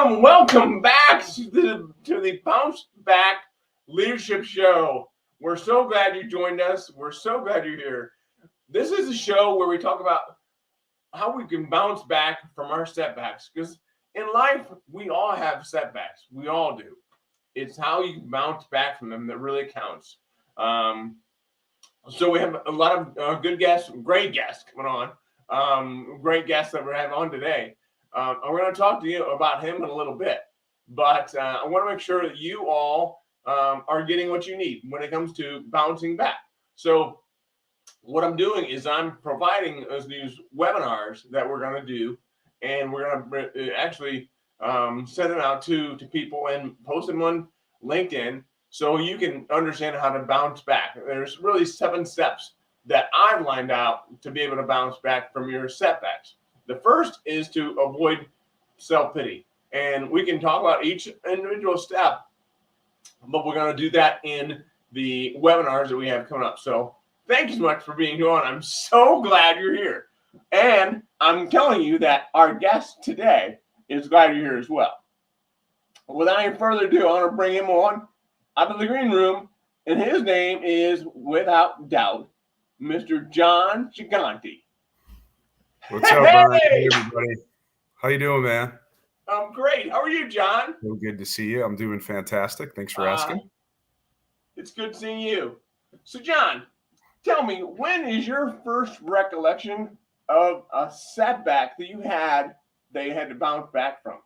Welcome back to the BounceBack Leadership Show. We're so glad you joined us. We're so glad you're here. This is a show where we talk about how we can bounce back from our setbacks. Because in life, we all have setbacks. We all do. It's how you bounce back from them that really counts. So we have a lot of good guests, great guests coming on. Great guests that we're having on today. We're going to talk to you about him in a little bit, but I want to make sure that you all are getting what you need when it comes to bouncing back. So what I'm doing is I'm providing these webinars that we're going to do, and we're going to actually send them out to people and post them on LinkedIn so you can understand how to bounce back. There's really 7 steps that I've lined out to be able to bounce back from your setbacks. The first is to avoid self-pity. And we can talk about each individual step, but we're going to do that in the webinars that we have coming up. So thank you so much for being here on. I'm so glad you're here. And I'm telling you that our guest today is glad you're here as well. Without any further ado, I want to bring him on out of the green room. And his name is, without doubt, Mr. Jon Giganti. What's up, Brian? Hey, everybody. How you doing, man? I'm great. How are you, Jon? So good to see you. I'm doing fantastic. Thanks for asking. It's good seeing you. So, Jon, tell me, when is your first recollection of a setback that you had to bounce back from?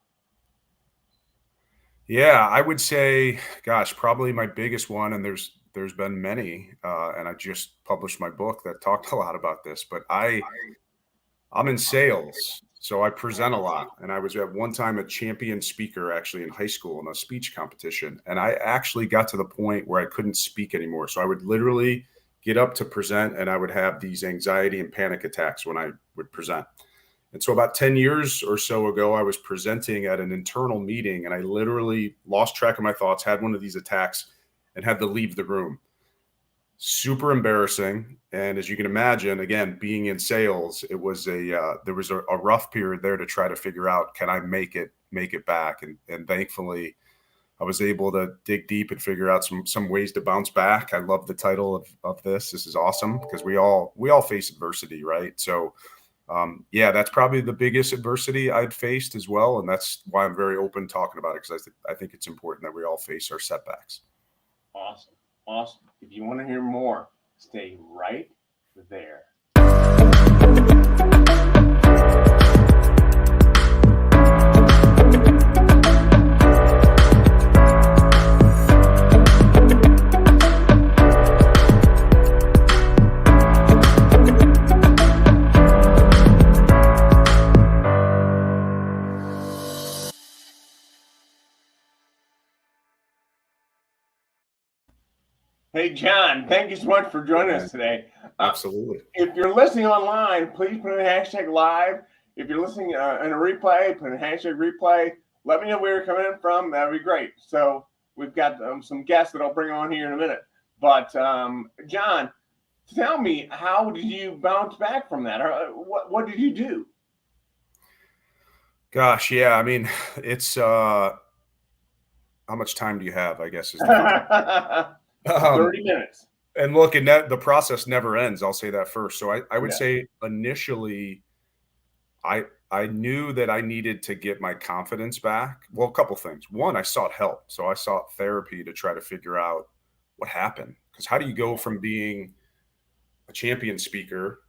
Yeah, I would say, gosh, probably my biggest one, and there's been many, and I just published my book that talked a lot about this, but I'm in sales, so I present a lot. And I was at one time a champion speaker actually in high school in a speech competition. And I actually got to the point where I couldn't speak anymore. So I would literally get up to present and I would have these anxiety and panic attacks when I would present. And so about 10 years or so ago, I was presenting at an internal meeting and I literally lost track of my thoughts, had one of these attacks and had to leave the room. Super embarrassing. And as you can imagine, again, being in sales, it was there was a rough period there to try to figure out, can I make it back? And thankfully I was able to dig deep and figure out some ways to bounce back. I love the title of this. This is awesome because we all face adversity, right? So yeah, that's probably the biggest adversity I'd faced as well. And that's why I'm very open talking about it, because I think it's important that we all face our setbacks. Awesome. Awesome. If you want to hear more, stay right there. Hey, Jon, thank you so much for joining us today. Absolutely. If you're listening online, please put in hashtag live. If you're listening in a replay, put in hashtag replay. Let me know where you're coming in from. That would be great. So we've got some guests that I'll bring on here in a minute. But Jon, tell me, how did you bounce back from that? What did you do? Gosh, yeah. I mean, it's how much time do you have, I guess, is the 30 minutes. And look, and the process never ends. I'll say that first. So I would say initially, I knew that I needed to get my confidence back. Well, a couple things. One, I sought help. So I sought therapy to try to figure out what happened. Because how do you go from being a champion speaker,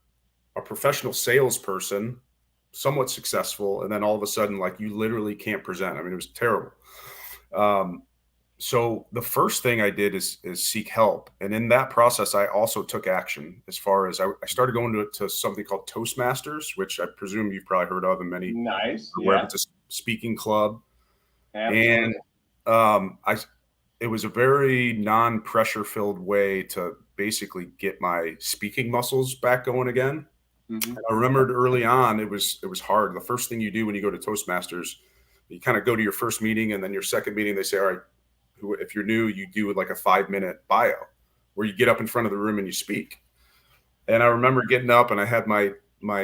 a professional salesperson, somewhat successful, and then all of a sudden, like, you literally can't present? I mean, it was terrible. So the first thing I did is seek help. And in that process, I also took action as far as I started going to something called Toastmasters, which I presume you've probably heard of in many. Nice. Where it's a speaking club. Absolutely. And it was a very non-pressure filled way to basically get my speaking muscles back going again. Mm-hmm. I remembered early on, it was hard. The first thing you do when you go to Toastmasters, you kind of go to your first meeting, and then your second meeting, they say, all right, if you're new, you do like a 5-minute bio where you get up in front of the room and you speak. And I remember getting up and I had my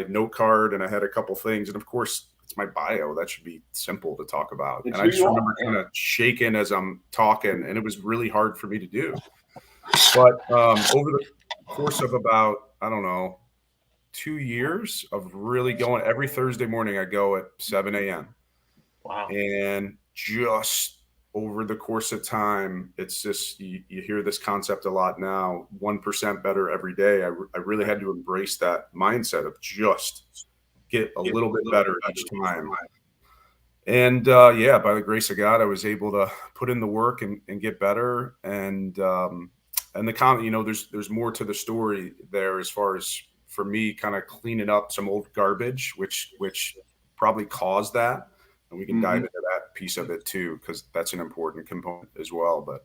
note card and I had a couple things. And of course, my bio. That should be simple to talk about. It's and I just remember kind of shaking as I'm talking, and it was really hard for me to do. But over the course of about, I don't know, 2 years of really going every Thursday morning, I go at 7 a.m. Wow. And just over the course of time, it's just, you hear this concept a lot now, 1% better every day. I really had to embrace that mindset of just get a little bit better each time. And yeah, by the grace of God, I was able to put in the work and get better. And the comment, you know, there's more to the story there as far as for me kind of cleaning up some old garbage, which probably caused that. And we can dive into that piece of it too, because that's an important component as well. But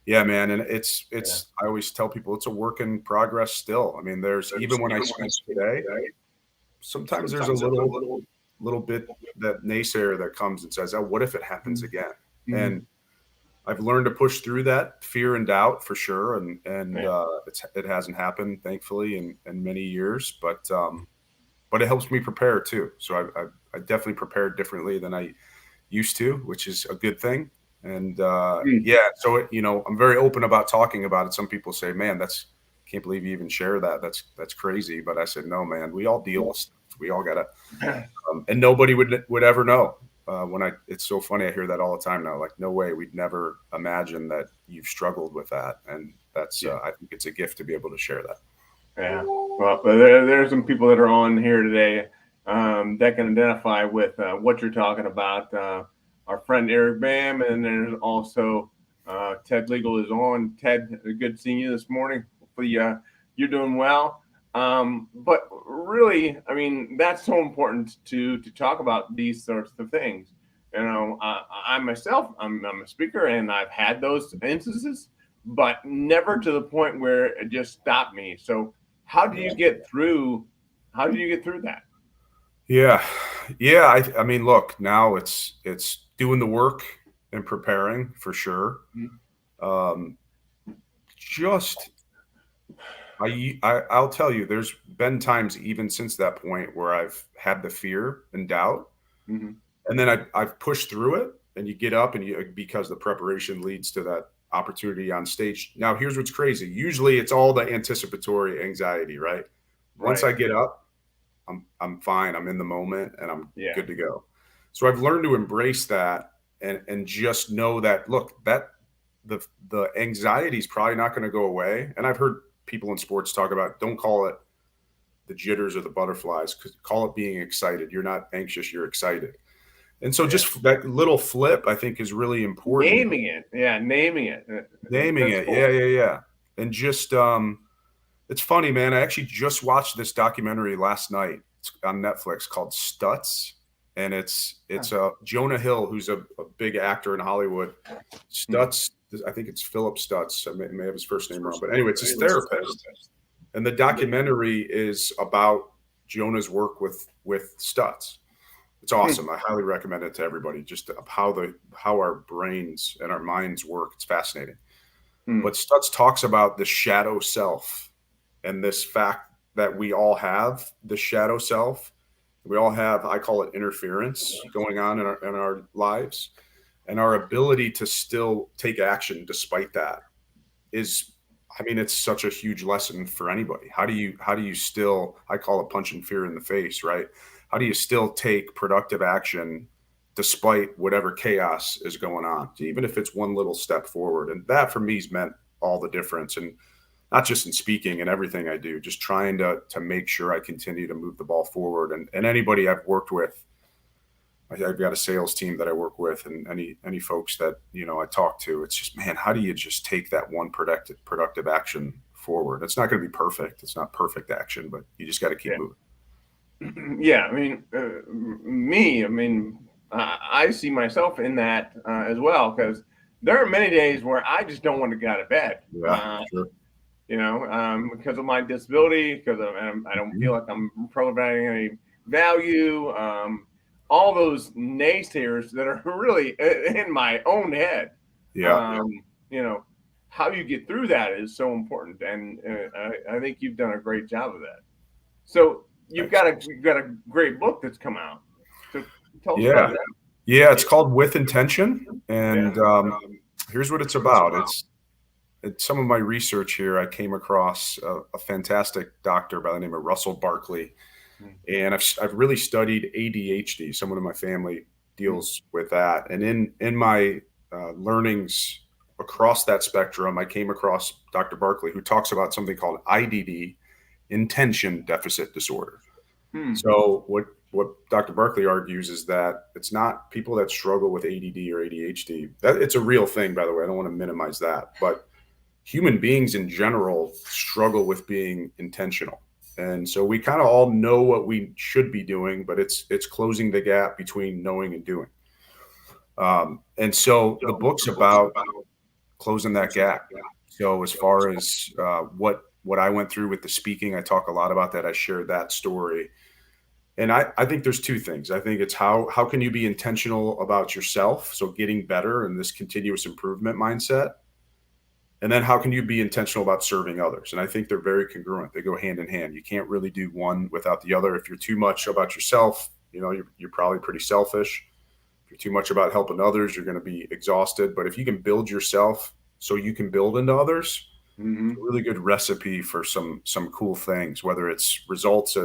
yeah, man, and it's I always tell people it's a work in progress still. I mean, there's even when I speak today, sometimes there's a little bit that naysayer that comes and says, "Oh, what if it happens again?" And I've learned to push through that fear and doubt for sure, and it hasn't happened thankfully in many years, but it helps me prepare too. So I definitely prepared differently than I used to, which is a good thing. And yeah, so you know, I'm very open about talking about it. Some people say, "Man, can't believe you even share that. That's crazy." But I said, "No, man, we all deal with stuff. We all gotta." And nobody would ever know. It's so funny. I hear that all the time now. Like, no way, we'd never imagine that you've struggled with that. And that's, I think it's a gift to be able to share that. Yeah. Well, there's some people that are on here today that can identify with what you're talking about. Our friend Eric Bam, and there's also Ted Legal is on. Ted, good seeing you this morning. Hopefully you're doing well. But really, I mean, that's so important to talk about these sorts of things. You know, I myself, I'm a speaker, and I've had those instances, but never to the point where it just stopped me. So how do you get through that? Yeah. I mean, look, now it's doing the work and preparing for sure. I'll tell you, there's been times even since that point where I've had the fear and doubt, and then I've pushed through it, and you get up and because the preparation leads to that opportunity on stage. Now, here's what's crazy. Usually it's all the anticipatory anxiety, right? Once I get up, I'm fine. I'm in the moment and I'm good to go. So I've learned to embrace that and just know that, look, that the anxiety is probably not going to go away. And I've heard people in sports talk about, don't call it the jitters or the butterflies, call it being excited. You're not anxious, you're excited. And so just that little flip, I think, is really important. Naming it. Cool. Yeah. And just, it's funny, man. I actually just watched this documentary last night. It's on Netflix called Stutz. And it's Jonah Hill, who's a big actor in Hollywood. Stutz, I think it's Philip Stutz. I may have his first name wrong. But anyway, it's his therapist. And the documentary is about Jonah's work with Stutz. It's awesome. I highly recommend it to everybody, just how our brains and our minds work. It's fascinating. But Stutz talks about the shadow self and this fact that we all have the shadow self. We all have, I call it interference going on in our lives, and our ability to still take action despite that is, I mean, it's such a huge lesson for anybody. How do you still, I call it punching fear in the face, right? How do you still take productive action despite whatever chaos is going on, even if it's one little step forward? And that for me has meant all the difference. And not just in speaking and everything I do, just trying to make sure I continue to move the ball forward. And anybody I've worked with, I've got a sales team that I work with, and any folks that, you know, I talk to, it's just, man, how do you just take that one productive action forward? It's not going to be perfect. It's not perfect action, but you just got to keep moving. Yeah. I mean, I see myself in that as well, because there are many days where I just don't want to get out of bed. Yeah, sure. You know, because of my disability, because I don't feel like I'm providing any value. All those naysayers that are really in my own head. Yeah. You know, how you get through that is so important, and I think you've done a great job of that. So you've got a great book that's come out. So Tell us about that. Yeah, it's called With Intention, and here's what it's about. It's some of my research here. I came across a fantastic doctor by the name of Russell Barkley, and I've really studied ADHD. Someone in my family deals with that, and in my learnings across that spectrum, I came across Dr. Barkley, who talks about something called IDD, Intention Deficit Disorder. So what Dr. Barkley argues is that it's not people that struggle with ADD or ADHD. That it's a real thing, by the way. I don't want to minimize that, but human beings in general struggle with being intentional. And so we kind of all know what we should be doing, but it's closing the gap between knowing and doing. And so the book's about closing that gap. So as far as what I went through with the speaking, I talk a lot about that. I shared that story. And I think there's two things. I think it's how can you be intentional about yourself? So getting better in this continuous improvement mindset. And then how can you be intentional about serving others? And I think they're very congruent. They go hand in hand. You can't really do one without the other. If you're too much about yourself, you're probably pretty selfish. If you're too much about helping others, you're going to be exhausted. But if you can build yourself so you can build into others, it's a really good recipe for some cool things, whether it's results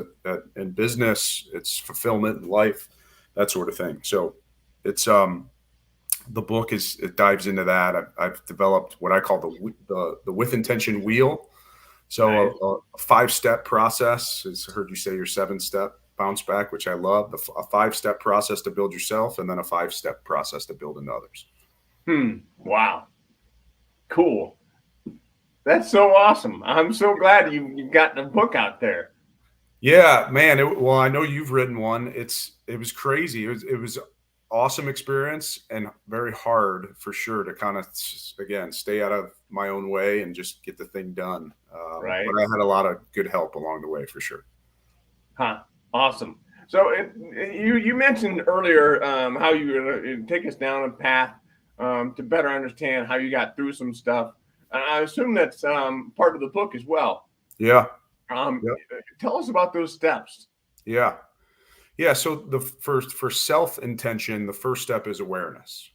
in business, it's fulfillment in life, that sort of thing. So it's the book it dives into that. I've developed what I call the With Intention wheel. So a 5-step process. As I heard you say, your 7-step bounce back, which I love. A 5-step process to build yourself, and then a 5-step process to build into others. Wow. Cool. That's so awesome. I'm so glad you got the book out there. Yeah, man. Well, I know you've written one. It was crazy. It was awesome experience and very hard for sure to kind of, again, stay out of my own way and just get the thing done. Right. But I had a lot of good help along the way for sure. Awesome. So you mentioned earlier how you were going to take us down a path to better understand how you got through some stuff. And I assume that's part of the book as well. Yeah. Tell us about those steps. Yeah. So for self-intention, the first step is awareness.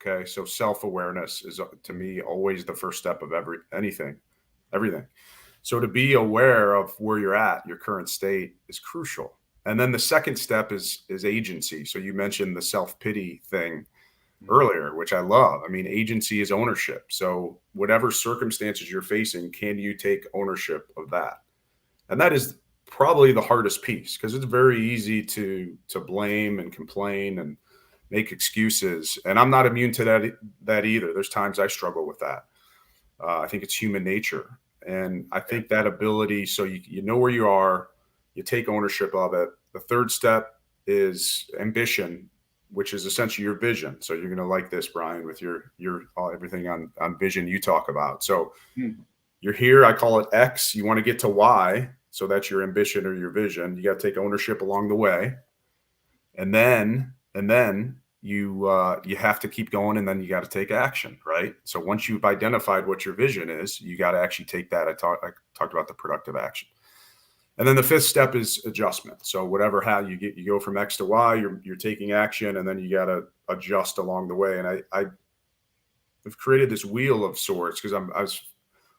Okay. So self-awareness is, to me, always the first step of everything. So to be aware of where you're at, your current state, is crucial. And then the second step is agency. So you mentioned the self-pity thing earlier, which I love. I mean, agency is ownership. So whatever circumstances you're facing, can you take ownership of that? And that is probably the hardest piece, because it's very easy to blame and complain and make excuses. And I'm not immune to that either. There's times I struggle with that. I think it's human nature. And I think that ability, so you know where you are, you take ownership of it. The third step is ambition, which is essentially your vision. So you're going to like this, Brian, with your everything on vision you talk about. So you're here, I call it X. You want to get to Y. So that's your ambition or your vision. You got to take ownership along the way. And then you have to keep going, and then you got to take action, right? So once you've identified what your vision is, you got to actually take that. I talked about the productive action. And then the fifth step is adjustment. So how you go from X to Y, you're taking action, and then you got to adjust along the way. And I've created this wheel of sorts, because I've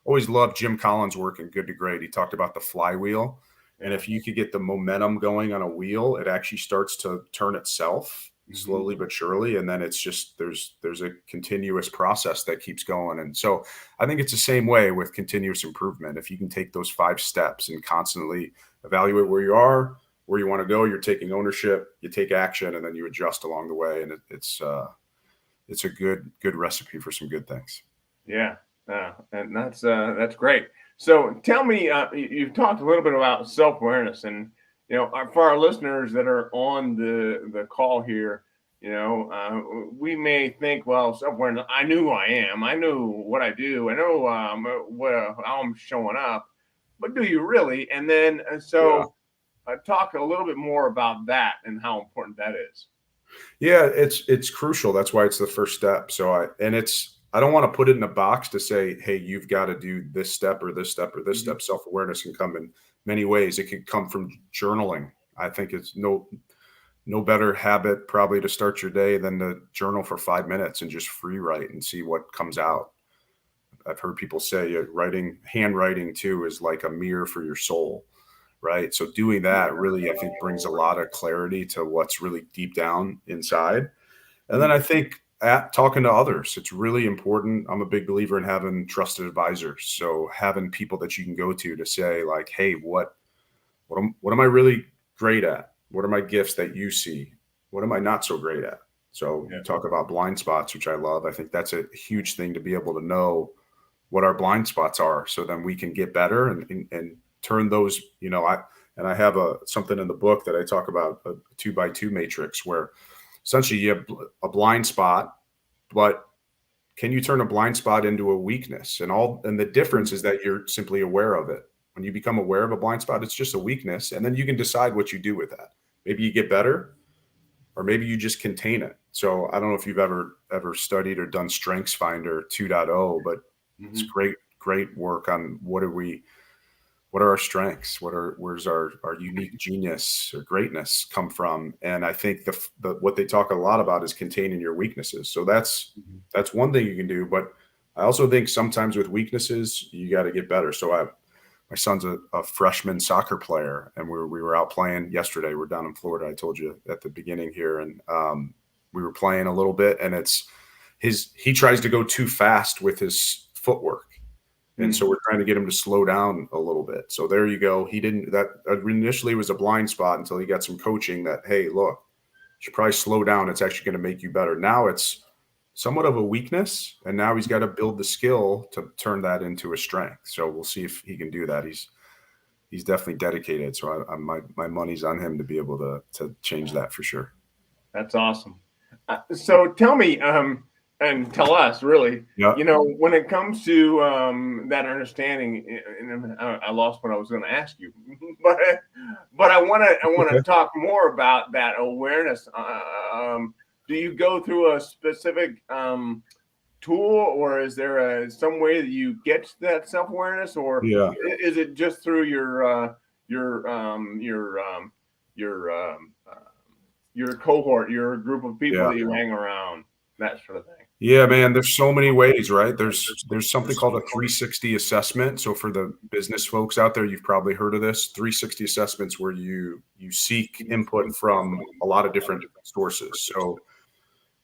always loved Jim Collins' work in Good to Great. He talked about the flywheel. And if you could get the momentum going on a wheel, it actually starts to turn itself slowly but surely. And then it's just, there's a continuous process that keeps going. And so I think it's the same way with continuous improvement. If you can take those 5 steps and constantly evaluate where you are, where you want to go, you're taking ownership, you take action, and then you adjust along the way. And it's a good recipe for some good things. Yeah. And that's great. So tell me, you've talked a little bit about self-awareness, and for our listeners that are on the call here, we may think, well, self-awareness, I knew who I am, I know what I do, I know how I'm showing up, but do you really? And then talk a little bit more about that and how important that is. Yeah, it's crucial. That's why it's the first step. I don't want to put it in a box to say, hey, you've got to do this step or this step or this step. Self-awareness can come in many ways. It can come from journaling. I think it's no no better habit probably to start your day than to journal for 5 minutes and just free write and see what comes out. I've heard people say handwriting too is like a mirror for your soul, right? So doing that really, I think, brings a lot of clarity to what's really deep down inside. And then I think talking to others, it's really important. I'm a big believer in having trusted advisors. So having people that you can go to say like, hey, what am I really great at? What are my gifts that you see? What am I not so great at? So you talk about blind spots, which I love. I think that's a huge thing to be able to know what our blind spots are, so then we can get better and turn those, I have something in the book that I talk about, a 2x2 matrix, where essentially you have a blind spot, but can you turn a blind spot into a weakness? And the difference is that you're simply aware of it. When you become aware of a blind spot, it's just a weakness. And then you can decide what you do with that. Maybe you get better, or maybe you just contain it. So I don't know if you've ever studied or done Strengths Finder 2.0, but it's great work on what are our strengths? Where's our unique genius or greatness come from? And I think what they talk a lot about is containing your weaknesses. So that's one thing you can do. But I also think sometimes with weaknesses, you got to get better. So my son's a freshman soccer player, and we were out playing yesterday. We're down in Florida. I told you at the beginning here, and we were playing a little bit, and he tries to go too fast with his footwork. And so we're trying to get him to slow down a little bit. So there you go. That initially was a blind spot until he got some coaching that, hey, look, you should probably slow down. It's actually going to make you better. Now it's somewhat of a weakness, and now he's got to build the skill to turn that into a strength. So we'll see if he can do that. He's definitely dedicated. So my money's on him to be able to change that for sure. That's awesome. So tell me, and tell us really, when it comes to that understanding, and I lost what I was going to ask you, but I want to talk more about that awareness. Do you go through a specific tool, or is there some way that you get to that self-awareness, or is it just through your cohort, your group of people that you hang around, that sort of thing? Yeah, man, there's so many ways, right? There's something called a 360 assessment. So for the business folks out there, you've probably heard of this 360 assessments, where you seek input from a lot of different sources. So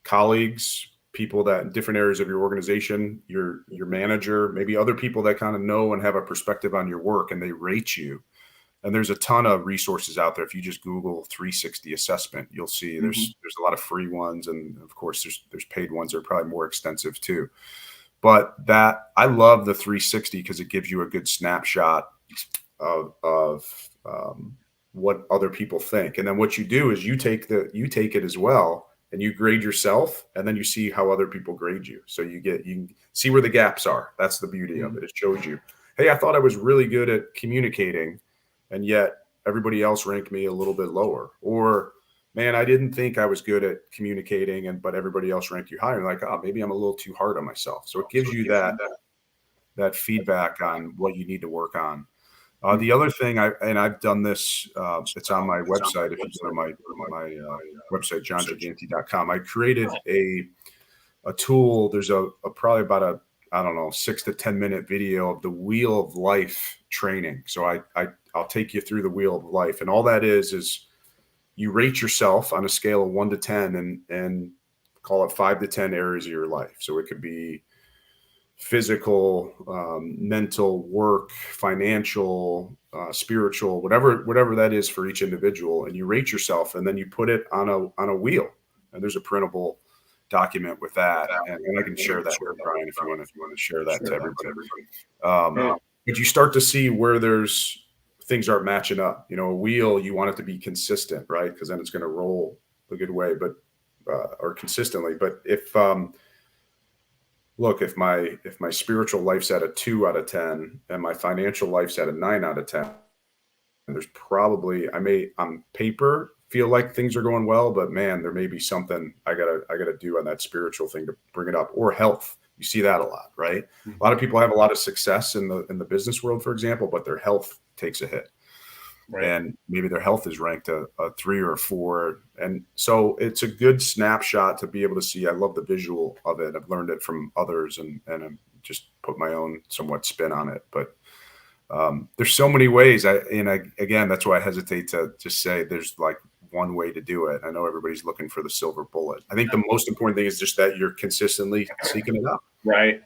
colleagues, people that in different areas of your organization, your manager, maybe other people that kind of know and have a perspective on your work, and they rate you. And there's a ton of resources out there. If you just Google 360 assessment, you'll see there's a lot of free ones. And of course, there's paid ones that are probably more extensive too. But I love the 360 because it gives you a good snapshot of what other people think. And then what you do is you take it as well, and you grade yourself, and then you see how other people grade you. So you can see where the gaps are. That's the beauty of it. It shows you, hey, I thought I was really good at communicating, and yet everybody else ranked me a little bit lower. Or, man, I didn't think I was good at communicating, but everybody else ranked you higher. Like, oh, maybe I'm a little too hard on myself. So it gives you that feedback on what you need to work on. The other thing, I've done this, it's on my website. If you go to my website, jongiganti.com, I created a tool. There's probably about I don't know, 6 to 10 minute video of the Wheel of Life training. So I'll take you through the Wheel of Life, and all that is you rate yourself on a scale of 1 to 10 and call it 5 to 10 areas of your life. So it could be physical, mental, work, financial, spiritual, whatever that is for each individual. And you rate yourself, and then you put it on a wheel, and there's a printable document with that. And I can share that with Brian if you want to share that to everybody. But you start to see where there's things aren't matching up. A wheel, you want it to be consistent, right? Because then it's going to roll a good way, or consistently. But if my spiritual life's at a 2 out of 10 and my financial life's at a 9 out of 10, there's probably, I may on paper feel like things are going well, but man, there may be something I gotta do on that spiritual thing to bring it up. Or health. You see that a lot, right? A lot of people have a lot of success in the business world, for example, but their health takes a hit. and maybe their health is ranked a 3 or a 4. And so it's a good snapshot to be able to see. I love the visual of it. I've learned it from others and I'm just put my own somewhat spin on it. But there's so many ways. Again, that's why I hesitate to just say there's like one way to do it. I know everybody's looking for the silver bullet. I think the most important thing is just that you're consistently seeking it out. Right.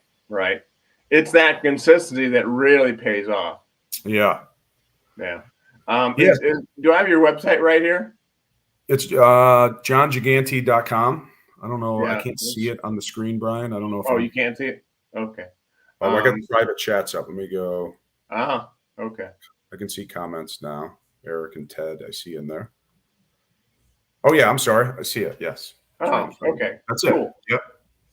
It's that consistency that really pays off. Yeah. Do I have your website right here? It's jongiganti.com. I don't know. Yeah, I can't see it on the screen, Brian. I don't know if you can't see it? Okay. Oh, I got the private chats up. Let me go. Okay. I can see comments now. Eric and Ted, I see in there. Oh, yeah. I'm sorry. I see it. Yes. Okay. That's cool. it. Yep.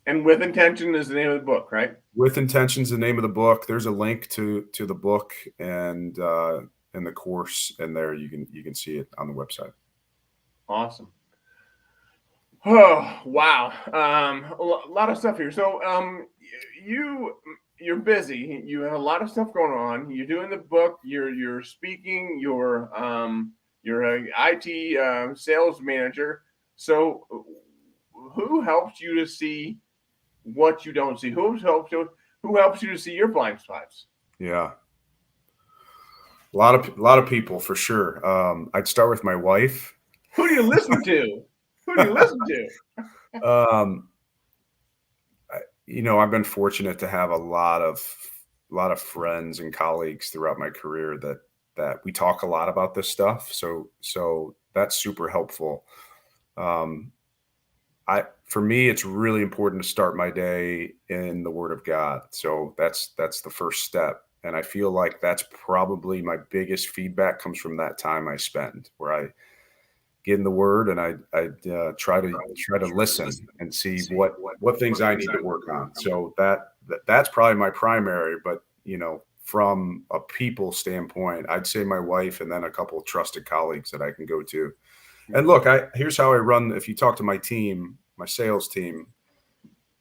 And With Intention is the name of the book, right? With Intention is the name of the book. There's a link to the book and the course in there. You can see it on the website. Awesome. Oh, wow. A lot of stuff here. So you're busy. You have a lot of stuff going on. You're doing the book. You're speaking. You're an IT sales manager. So who helps you to see what you don't see? Who helps you to see your blind spots? Yeah. A lot of people for sure. I'd start with my wife. Who do you listen to? I've been fortunate to have a lot of friends and colleagues throughout my career that we talk a lot about this stuff. So that's super helpful. For me, it's really important to start my day in the Word of God. So that's the first step. And I feel like that's probably my biggest feedback comes from that time I spend where I get in the Word and I try to listen and see what things I need to work on. So that's probably my primary. But from a people standpoint, I'd say my wife and then a couple of trusted colleagues that I can go to. And look, here's how I run. If you talk to my team, my sales team,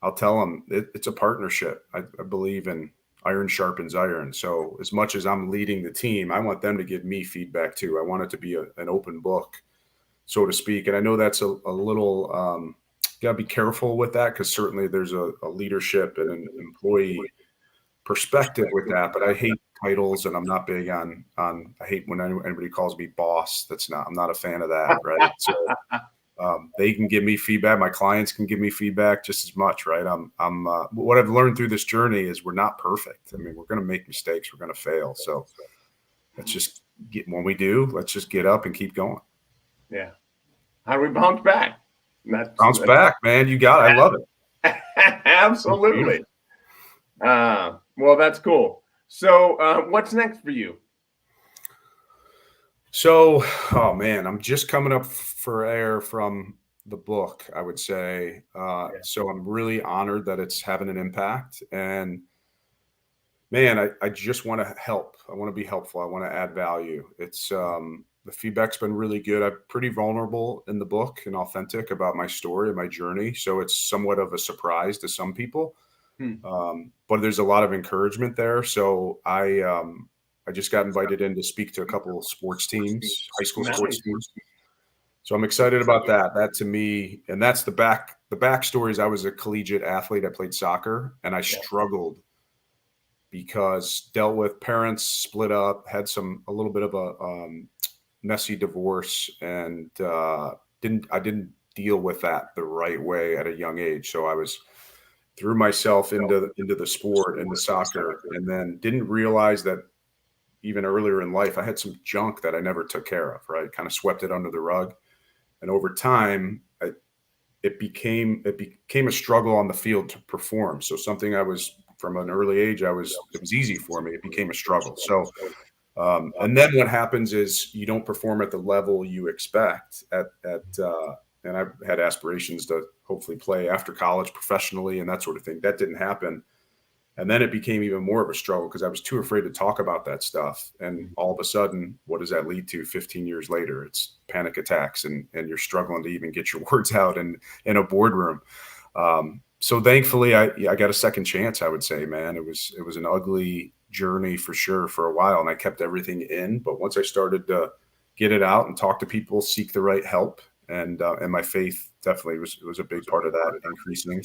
I'll tell them it's a partnership. I believe in iron sharpens iron. So as much as I'm leading the team, I want them to give me feedback too. I want it to be an open book, so to speak. And I know that's a little, got to be careful with that because certainly there's a leadership and an employee perspective with that. But I hate titles and I'm not big on I hate when anybody calls me boss. I'm not a fan of that. Right. So they can give me feedback. My clients can give me feedback just as much. Right. What I've learned through this journey is we're not perfect. I mean, we're going to make mistakes. We're going to fail. So let's just let's just get up and keep going. Yeah. How do we bounce back? Bounce back, man. You got it. I love it. Absolutely. Well, that's cool. So what's next for you? So, oh man, I'm just coming up for air from the book, I would say. So I'm really honored that it's having an impact. And man, I just want to help. I want to be helpful. I want to add value. It's the feedback's been really good. I'm pretty vulnerable in the book and authentic about my story and my journey. So it's somewhat of a surprise to some people. But there's a lot of encouragement there. So I just got invited in to speak to a couple of sports teams, high school sports teams. So I'm excited about that. That to me, and that's the backstory is I was a collegiate athlete. I played soccer and I struggled because dealt with parents split up, had a little bit of a messy divorce and I didn't deal with that the right way at a young age. So I threw myself into the sport, into soccer, and then didn't realize that even earlier in life, I had some junk that I never took care of, right? Kind of swept it under the rug. And over time, it became a struggle on the field to perform. So something from an early age, it was easy for me. It became a struggle. So, and then what happens is you don't perform at the level you expect and I've had aspirations to hopefully play after college professionally and that sort of thing. That didn't happen. And then it became even more of a struggle because I was too afraid to talk about that stuff. And all of a sudden, what does that lead to 15 years later? It's panic attacks and you're struggling to even get your words out in a boardroom. So thankfully I got a second chance, I would say, man. It was an ugly journey for sure for a while, and I kept everything in. But once I started to get it out and talk to people, seek the right help, and my faith definitely was a big part of that increasing.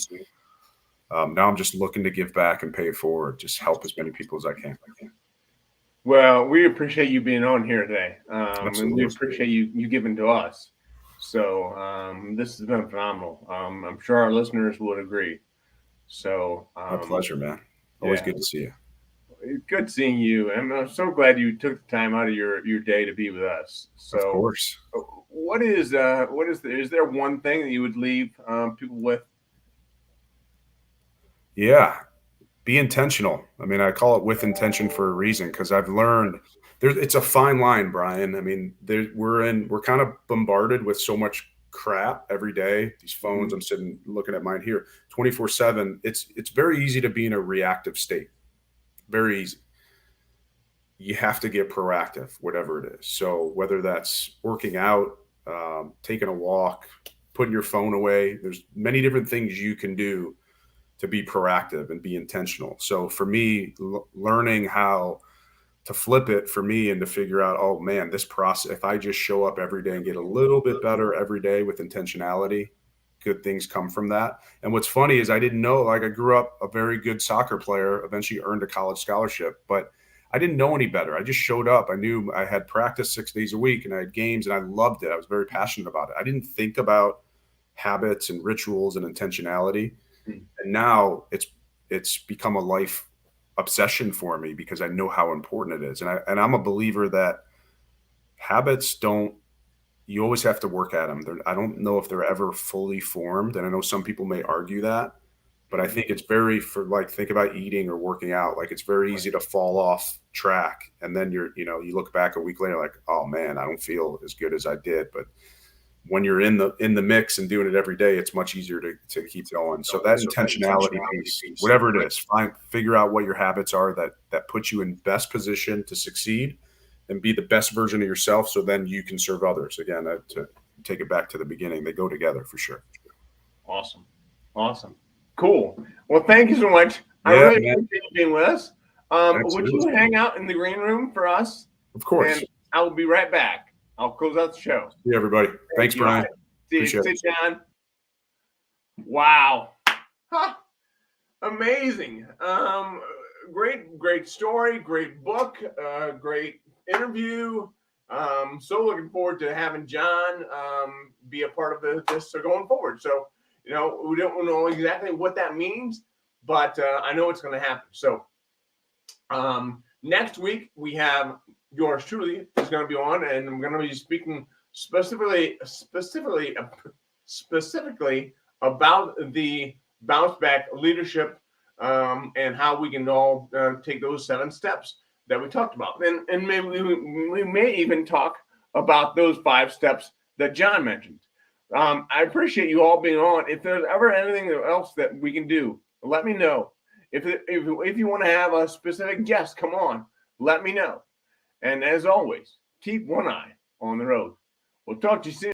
Now I'm just looking to give back and pay it forward, just help as many people as I can. Well, we appreciate you being on here today, and we Absolutely. appreciate you giving to us. So this has been phenomenal. I'm sure our listeners would agree. So My pleasure, man. Always yeah. good to see you. Good seeing you, and I'm so glad you took the time out of your day to be with us. So, Of course. is there one thing that you would leave people with? Yeah, be intentional. I mean, I call it with intention for a reason, because I've learned it's a fine line, Brian. I mean, we're kind of bombarded with so much crap every day. These phones, I'm sitting looking at mine here 24/7. It's very easy to be in a reactive state. Very easy. You have to get proactive, whatever it is. So whether that's working out, taking a walk, putting your phone away, there's many different things you can do to be proactive and be intentional. So for me, learning how to flip it for me and to figure out, oh man, this process, if I just show up every day and get a little bit better every day with intentionality, good things come from that. And what's funny is I didn't know, like I grew up a very good soccer player, eventually earned a college scholarship, but I didn't know any better. I just showed up. I knew I had practice 6 days a week and I had games and I loved it. I was very passionate about it. I didn't think about habits and rituals and intentionality. And now it's become a life obsession for me because I know how important it is. And I'm a believer that habits you always have to work at them. I don't know if they're ever fully formed. And I know some people may argue that, but I think it's think about eating or working out. Like it's very easy to fall off track. And then you look back a week later, like, oh man, I don't feel as good as I did. But when you're in the mix and doing it every day, it's much easier to keep going. So that intentionality piece, whatever it is, figure out what your habits are that put you in best position to succeed and be the best version of yourself. So then you can serve others. Again, to take it back to the beginning, they go together for sure. Awesome. Cool. Well, thank you so much. I really appreciate you being with us. Would you hang out in the green room for us? Of course. And I will be right back. I'll close out the show. See everybody. Thanks, Brian. See you, John. Wow. Huh. Amazing. Great story, great book, great interview. So looking forward to having Jon be a part of this going forward. So, we don't know exactly what that means, but I know it's going to happen. So next week we have yours truly is going to be on, and I'm going to be speaking specifically about the BounceBack Leadership and how we can all take those 7 steps that we talked about. And maybe we may even talk about those 5 steps that Jon mentioned. I appreciate you all being on. If there's ever anything else that we can do, let me know. If you want to have a specific guest come on, let me know. And as always, keep one eye on the road. We'll talk to you soon.